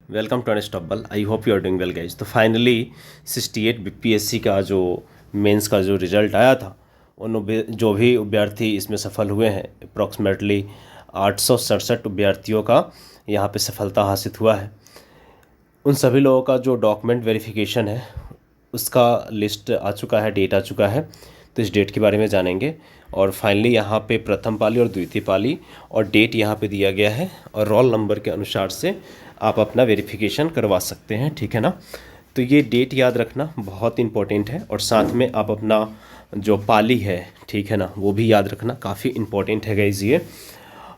Welcome to unstoppable. I hope you are doing well guys. तो finally 68 BPSC का जो mains का जो रिज़ल्ट आया था, उन जो भी अभ्यर्थी इसमें सफल हुए हैं, अप्रॉक्सीमेटली 867 अभ्यर्थियों का यहाँ पे सफलता हासिल हुआ है। उन सभी लोगों का जो डॉक्यूमेंट वेरिफिकेशन है उसका लिस्ट आ चुका है, डेट आ चुका है। तो इस डेट के बारे में जानेंगे और फाइनली यहाँ पे प्रथम पाली और द्वितीय पाली और डेट यहाँ पे दिया गया है और रोल नंबर के अनुसार से आप अपना वेरिफिकेशन करवा सकते हैं, ठीक है ना। तो ये डेट याद रखना बहुत इंपॉर्टेंट है और साथ में आप अपना जो पाली है, ठीक है ना, वो भी याद रखना, काफ़ी इंपॉर्टेंट है गाइस ये।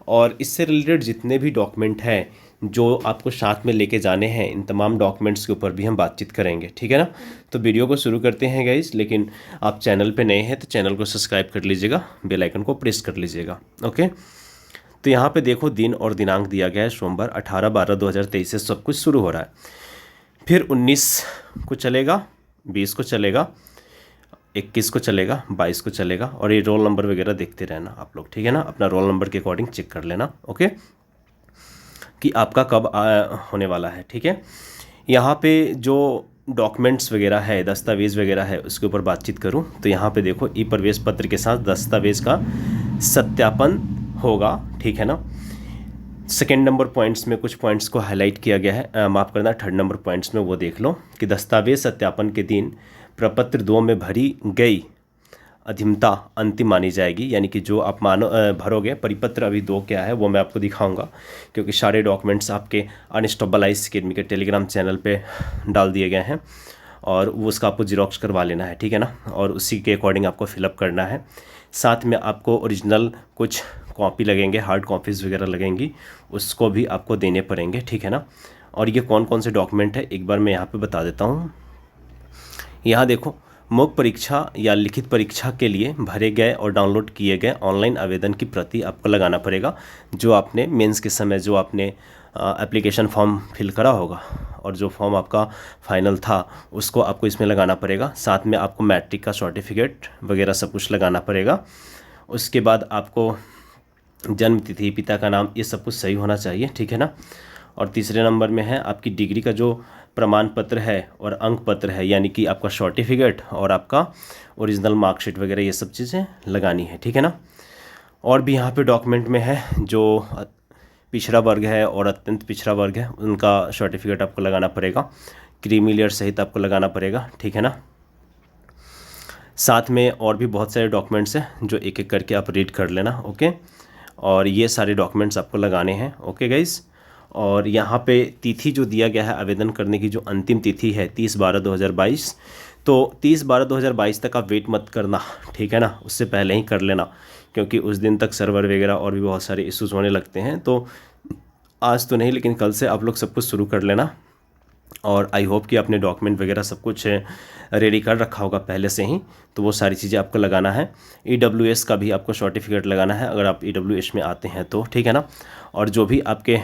और इससे रिलेटेड जितने भी डॉक्यूमेंट हैं जो आपको साथ में लेके जाने हैं, इन तमाम डॉक्यूमेंट्स के ऊपर भी हम बातचीत करेंगे, ठीक है ना। तो वीडियो को शुरू करते हैं गाइस, लेकिन आप चैनल पे नए हैं तो चैनल को सब्सक्राइब कर लीजिएगा, बेल आइकन को प्रेस कर लीजिएगा, ओके। तो यहाँ पे देखो दिन और दिनांक दिया गया है, सोमवार 18/12/2023 से सब कुछ शुरू हो रहा है। फिर 19 को चलेगा, 20 को चलेगा, 21 को चलेगा, 22 को चलेगा और ये रोल नंबर वगैरह देखते रहना आप लोग, ठीक है ना। अपना रोल नंबर के अकॉर्डिंग चेक कर लेना, ओके, कि आपका कब होने वाला है, ठीक है। यहाँ पे जो डॉक्यूमेंट्स वगैरह है, दस्तावेज़ वगैरह है, उसके ऊपर बातचीत करूँ तो यहाँ पे देखो ई प्रवेश पत्र के साथ दस्तावेज़ का सत्यापन होगा, ठीक है ना। सेकेंड नंबर पॉइंट्स में कुछ पॉइंट्स को हाईलाइट किया गया है, माफ़ करना, थर्ड नंबर पॉइंट्स में वो देख लो कि दस्तावेज सत्यापन के दिन प्रपत्र 2 में भरी गई अधीनता अंतिम मानी जाएगी। यानी कि जो आप भरोगे, परिपत्र अभी 2 क्या है वो मैं आपको दिखाऊंगा, क्योंकि सारे डॉक्यूमेंट्स आपके अनस्टॉपेबल आइस अकेडमी के टेलीग्राम चैनल पे डाल दिए गए हैं और वो उसका आपको जीरोक्स करवा लेना है, ठीक है ना, और उसी के अकॉर्डिंग आपको फिलअप करना है। साथ में आपको ओरिजिनल कुछ कॉपी लगेंगे, हार्ड कॉपीज़ वगैरह लगेंगी, उसको भी आपको देने पड़ेंगे, ठीक है ना। और ये कौन कौन से डॉक्यूमेंट है एक बार मैं यहाँ पे बता देता हूँ। यहाँ देखो, मौखिक परीक्षा या लिखित परीक्षा के लिए भरे गए और डाउनलोड किए गए ऑनलाइन आवेदन की प्रति आपको लगाना पड़ेगा, जो आपने मेंस के समय जो आपने एप्लीकेशन फॉर्म फिल करा होगा और जो फॉर्म आपका फाइनल था उसको आपको इसमें लगाना पड़ेगा। साथ में आपको मैट्रिक का सर्टिफिकेट वगैरह सब कुछ लगाना पड़ेगा। उसके बाद आपको जन्म तिथि, पिता का नाम, ये सब कुछ सही होना चाहिए, ठीक है ना। और तीसरे नंबर में है आपकी डिग्री का जो प्रमाण पत्र है और अंक पत्र है, यानी कि आपका सर्टिफिकेट और आपका ओरिजिनल मार्कशीट वगैरह, ये सब चीज़ें लगानी है, ठीक है ना। और भी यहाँ पे डॉक्यूमेंट में है जो पिछड़ा वर्ग है और अत्यंत पिछड़ा वर्ग है, उनका सर्टिफिकेट आपको लगाना पड़ेगा, क्रीमी लेयर सहित आपको लगाना पड़ेगा, ठीक है ना। साथ में और भी बहुत सारे डॉक्यूमेंट्स हैं जो एक एक करके आप रीड कर लेना, ओके। और ये सारे डॉक्यूमेंट्स आपको लगाने हैं, ओके गाइज़। और यहाँ पे तिथि जो दिया गया है आवेदन करने की, जो अंतिम तिथि है 30/12/2022, तो 30/12/2022 तक आप वेट मत करना, ठीक है ना, उससे पहले ही कर लेना, क्योंकि उस दिन तक सर्वर वगैरह और भी बहुत सारे इश्यूज़ होने लगते हैं। तो आज तो नहीं, लेकिन कल से आप लोग सब कुछ शुरू कर लेना। और आई होप कि आपने डॉक्यूमेंट वगैरह सब कुछ रेडी कर रखा होगा पहले से ही, तो वो सारी चीज़ें आपको लगाना है। EWS का भी आपको सर्टिफिकेट लगाना है अगर आप EWS में आते हैं तो, ठीक है ना। और जो भी आपके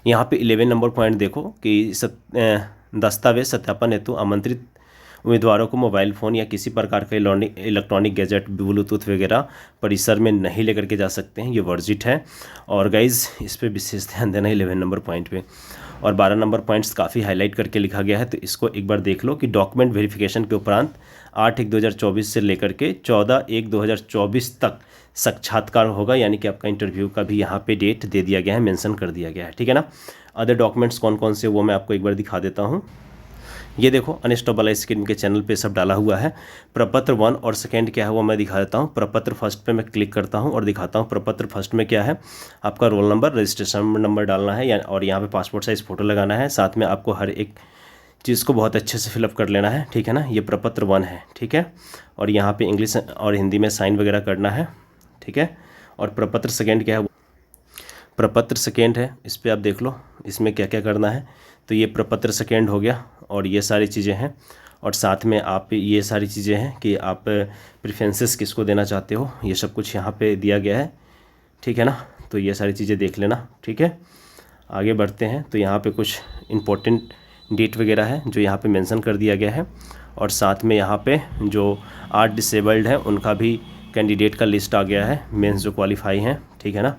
यहाँ पे 11 नंबर पॉइंट देखो कि दस्तावेज सत्यापन हेतु आमंत्रित उम्मीदवारों को मोबाइल फ़ोन या किसी प्रकार का इलेक्ट्रॉनिक गैजेट, ब्लूटूथ वगैरह परिसर में नहीं लेकर के जा सकते हैं, ये वर्जित है। और गाइज़ इस पर विशेष ध्यान देना 11 नंबर पॉइंट पे। और 12 नंबर पॉइंट्स काफ़ी हाईलाइट करके लिखा गया है, तो इसको एक बार देख लो कि डॉक्यूमेंट वेरिफिकेशन के उपरांत 8/1/2024 से लेकर के 14/1/2024 तक साक्षात्कार होगा, यानी कि आपका इंटरव्यू का भी यहाँ पे डेट दे दिया गया है, मेंशन कर दिया गया है, ठीक है ना। अदर डॉक्यूमेंट्स कौन कौन से वो मैं आपको एक बार दिखा देता हूँ। ये देखो अनस्टॉपेबल स्कीम के चैनल पे सब डाला हुआ है। प्रपत्र 1 और सेकेंड क्या है वो मैं दिखा देता हूँ। प्रपत्र फर्स्ट पे मैं क्लिक करता हूँ और दिखाता हूँ। प्रपत्र फर्स्ट में क्या है, आपका रोल नंबर, रजिस्ट्रेशन नंबर डालना है और यहाँ पे पासपोर्ट साइज़ फ़ोटो लगाना है। साथ में आपको हर एक चीज़ को बहुत अच्छे से फिलअप कर लेना है, ठीक है ना। ये प्रपत्र 1 है, ठीक है। और यहाँ पर इंग्लिश और हिंदी में साइन वगैरह करना है, ठीक है। और प्रपत्र सेकेंड क्या है, प्रपत्र सेकेंड है, इस पर आप देख लो इसमें क्या क्या करना है। तो ये प्रपत्र सेकेंड हो गया और ये सारी चीज़ें हैं। और साथ में आप ये सारी चीज़ें हैं कि आप प्रेफरेंसेस किसको देना चाहते हो, ये सब कुछ यहाँ पे दिया गया है, ठीक है ना। तो ये सारी चीज़ें देख लेना, ठीक है। आगे बढ़ते हैं तो यहाँ पे कुछ इम्पोर्टेंट डेट वगैरह है जो यहाँ पे मेंशन कर दिया गया है। और साथ में यहाँ पे जो 8 डिसेबल्ड हैं उनका भी कैंडिडेट का लिस्ट आ गया है, मेंस जो क्वालिफाई हैं, ठीक है ना,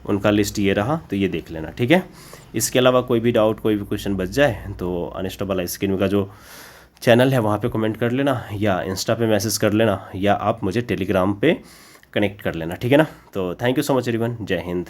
उनका लिस्ट ये रहा, तो ये देख लेना, ठीक है। इसके अलावा कोई भी डाउट, कोई भी क्वेश्चन बच जाए तो अनस्टेबल आइसक्रीम का जो चैनल है वहाँ पे कमेंट कर लेना, या इंस्टा पे मैसेज कर लेना, या आप मुझे टेलीग्राम पे कनेक्ट कर लेना, ठीक है ना। तो thank you so much everyone, जय हिंद।